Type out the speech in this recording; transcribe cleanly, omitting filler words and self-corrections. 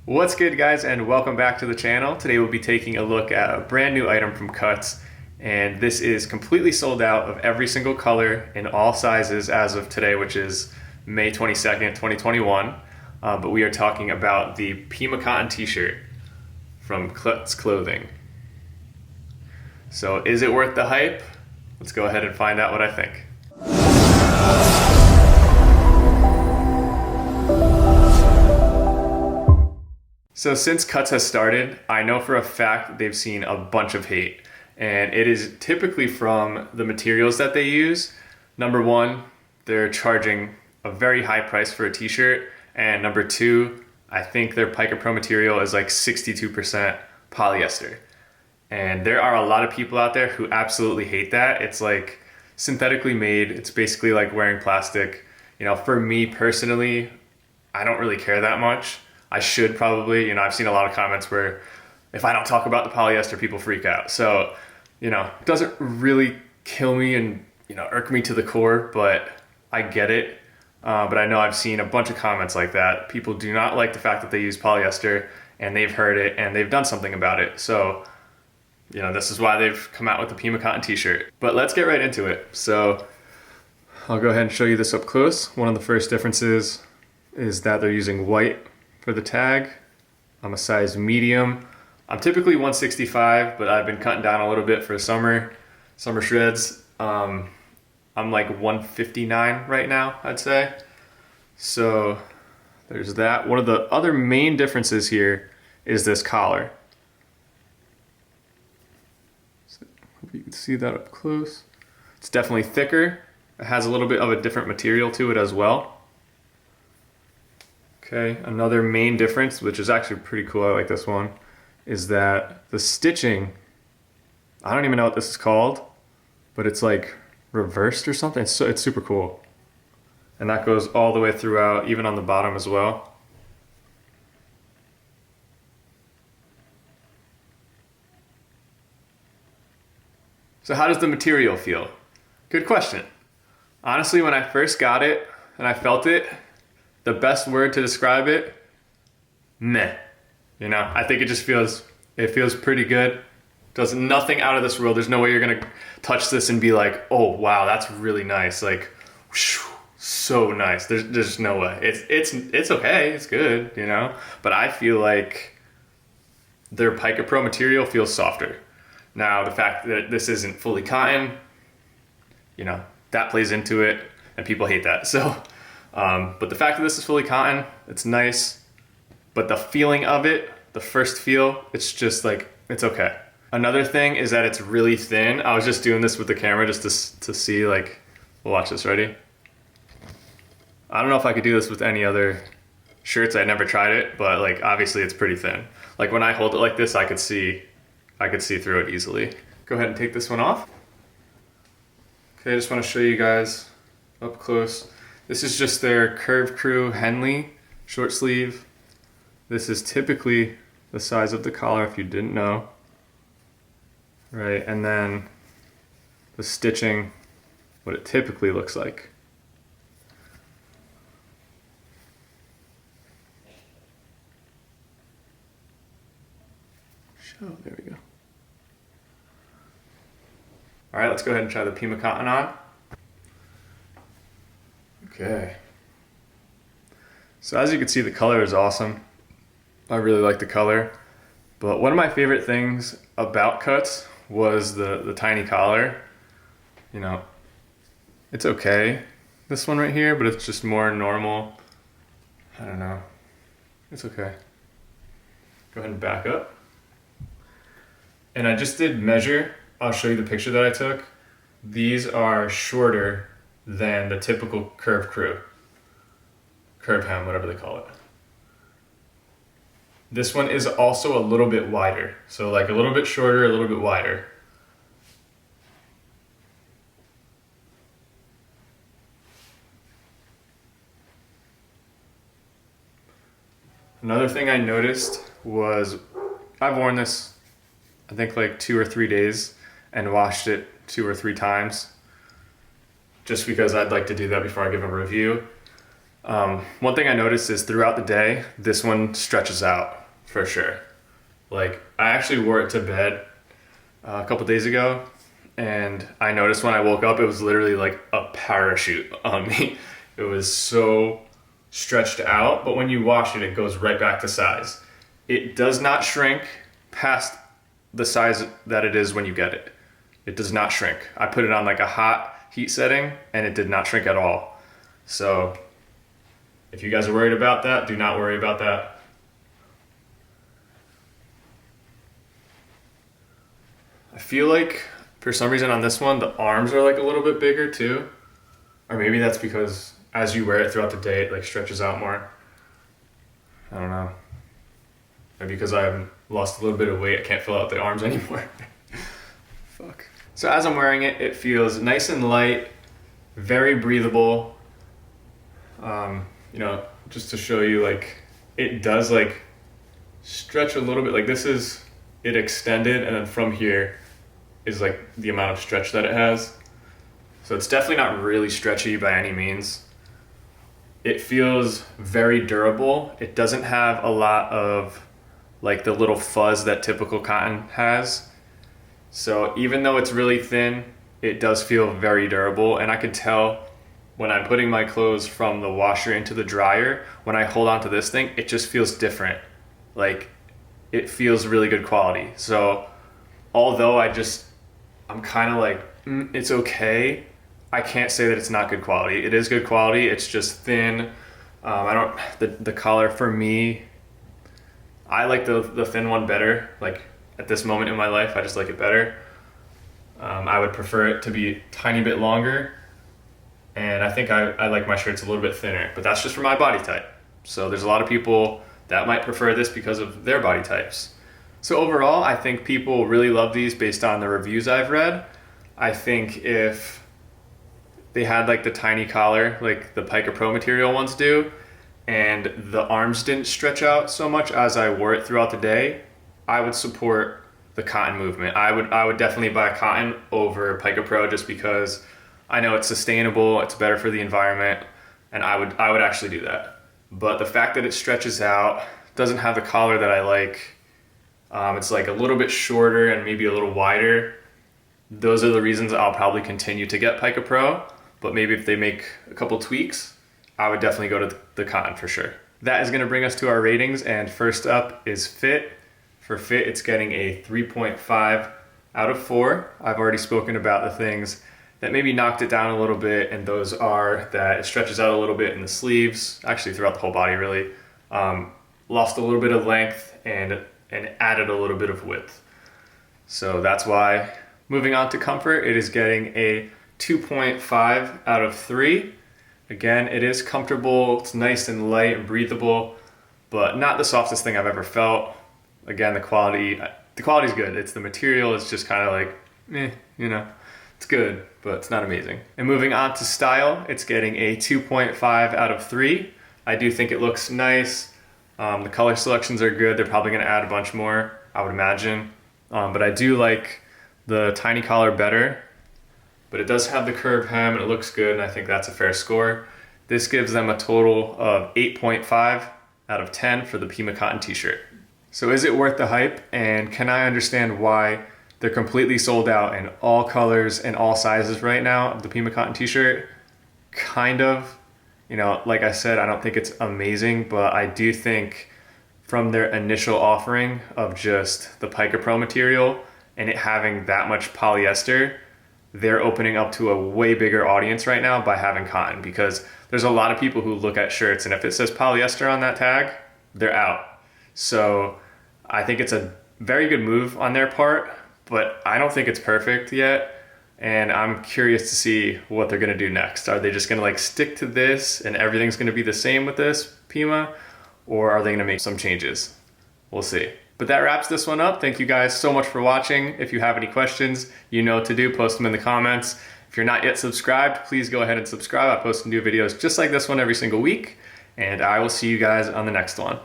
What's good, guys, and welcome back to the channel. Today we'll be taking a look at a brand new item from Cuts, and this is completely sold out of every single color in all sizes as of today, which is May 22nd, 2021. But we are talking about the Pima cotton t-shirt from Cuts Clothing. So is it worth the hype? Let's go ahead and find out what I think. So since Cuts has started, I know for a fact they've seen a bunch of hate, and it is typically from the materials that they use. Number one, they're charging a very high price for a t-shirt, and number two, I think their Pica Pro material is like 62% polyester. And there are a lot of people out there who absolutely hate that. It's like synthetically made. It's basically like wearing plastic. You know, for me personally, I don't really care that much. I should probably, I've seen a lot of comments where if I don't talk about the polyester, people freak out. So, it doesn't really kill me and, irk me to the core, but I get it. But I know I've seen a bunch of comments like that. People do not like the fact that they use polyester, and they've heard it and they've done something about it. So, this is why they've come out with the Pima cotton t-shirt. But let's get right into it. So I'll go ahead and show you this up close. One of the first differences is that they're using white for the tag. I'm a size medium. I'm typically 165, but I've been cutting down a little bit for summer shreds. I'm like 159 right now, I'd say. So there's that. One of the other main differences here is this collar. So hope you can see that up close. It's definitely thicker. It has a little bit of a different material to it as well. Okay, another main difference, which is actually pretty cool, I like this one, is that the stitching, I don't even know what this is called, but it's like reversed or something. It's super cool. And that goes all the way throughout, even on the bottom as well. So how does the material feel? Good question. Honestly, when I first got it and I felt it, the best word to describe it, meh. I think it feels pretty good. Does nothing out of this world. There's no way you're gonna touch this and be like, oh wow, that's really nice. Like, whew, so nice. There's no way. It's okay, it's good, But I feel like their Pica Pro material feels softer. Now, the fact that this isn't fully cotton, that plays into it, and people hate that. So. But the fact that this is fully cotton, it's nice, but the feeling of it, the first feel, it's just like, it's okay. Another thing is that it's really thin. I was just doing this with the camera just to see, like, we'll watch this, ready? I don't know if I could do this with any other shirts. I never tried it, but like, obviously it's pretty thin. Like when I hold it like this, I could see through it easily. Go ahead and take this one off. Okay, I just want to show you guys up close. This is just their Curve Crew Henley short sleeve. This is typically the size of the collar, if you didn't know. Right, and then the stitching, what it typically looks like. There we go. All right, let's go ahead and try the Pima cotton on. Okay, so as you can see, the color is awesome. I really like the color, but one of my favorite things about Cuts was the tiny collar. It's okay, this one right here, but it's just more normal. I don't know, it's okay. Go ahead and back up. And I just did measure. I'll show you the picture that I took. These are shorter than the typical curve hem, whatever they call it. This one is also a little bit wider. So like a little bit shorter, a little bit wider. Another thing I noticed was I've worn this, I think like 2 or 3 days and washed it 2 or 3 times. Just because I'd like to do that before I give a review. One thing I noticed is throughout the day, this one stretches out. for sure. Like, I actually wore it to bed a couple days ago, and I noticed when I woke up, it was literally like a parachute on me. It was so stretched out, but when you wash it, it goes right back to size. It does not shrink past the size that it is when you get it. It does not shrink. I put it on like a hot heat setting, and it did not shrink at all. So if you guys are worried about that, do not worry about that. I feel like for some reason on this one, the arms are like a little bit bigger too. Or maybe that's because as you wear it throughout the day, it like stretches out more. I don't know. Maybe because I've lost a little bit of weight, I can't fill out the arms anymore. Fuck. So as I'm wearing it, it feels nice and light, very breathable. You know, just to show you, like, it does like stretch a little bit. Like, this is it extended, and then from here is like the amount of stretch that it has. So it's definitely not really stretchy by any means. It feels very durable. It doesn't have a lot of like the little fuzz that typical cotton has. So even though it's really thin, it does feel very durable. And I could tell when I'm putting my clothes from the washer into the dryer, when I hold on to this thing, it just feels different. Like, it feels really good quality. So although I'm kind of like, it's okay, I can't say that it's not good quality. It is good quality. It's just thin. The collar for me, I like the thin one better. Like, at this moment in my life, I just like it better. I would prefer it to be a tiny bit longer. And I think I like my shirts a little bit thinner, but that's just for my body type. So there's a lot of people that might prefer this because of their body types. So overall, I think people really love these based on the reviews I've read. I think if they had like the tiny collar, like the Pica Pro material ones do, and the arms didn't stretch out so much as I wore it throughout the day, I would support the cotton movement. I would definitely buy cotton over Pica Pro just because I know it's sustainable, it's better for the environment, and I would actually do that. But the fact that it stretches out, doesn't have the collar that I like, it's like a little bit shorter and maybe a little wider, those are the reasons I'll probably continue to get Pica Pro. But maybe if they make a couple tweaks, I would definitely go to the cotton for sure. That is gonna bring us to our ratings, and first up is fit. For fit, it's getting a 3.5 out of 4. I've already spoken about the things that maybe knocked it down a little bit, and those are that it stretches out a little bit in the sleeves, actually throughout the whole body really, lost a little bit of length and added a little bit of width. So that's why. Moving on to comfort, it is getting a 2.5 out of 3. Again, it is comfortable, it's nice and light and breathable, but not the softest thing I've ever felt. Again, the quality's good. It's the material is just kind of like, you know. It's good, but it's not amazing. And moving on to style, it's getting a 2.5 out of 3. I do think it looks nice. The color selections are good. They're probably gonna add a bunch more, I would imagine. But I do like the tiny collar better. But it does have the curved hem and it looks good, and I think that's a fair score. This gives them a total of 8.5 out of 10 for the Pima cotton t-shirt. So is it worth the hype? And can I understand why they're completely sold out in all colors and all sizes right now of the Pima cotton t-shirt? Kind of. You know, like I said, I don't think it's amazing, but I do think from their initial offering of just the Pica Pro material and it having that much polyester, they're opening up to a way bigger audience right now by having cotton, because there's a lot of people who look at shirts and if it says polyester on that tag, they're out. So I think it's a very good move on their part, but I don't think it's perfect yet. And I'm curious to see what they're gonna do next. Are they just gonna like stick to this and everything's gonna be the same with this Pima? Or are they gonna make some changes? We'll see. But that wraps this one up. Thank you guys so much for watching. If you have any questions, you know what to do, post them in the comments. If you're not yet subscribed, please go ahead and subscribe. I post new videos just like this one every single week. And I will see you guys on the next one.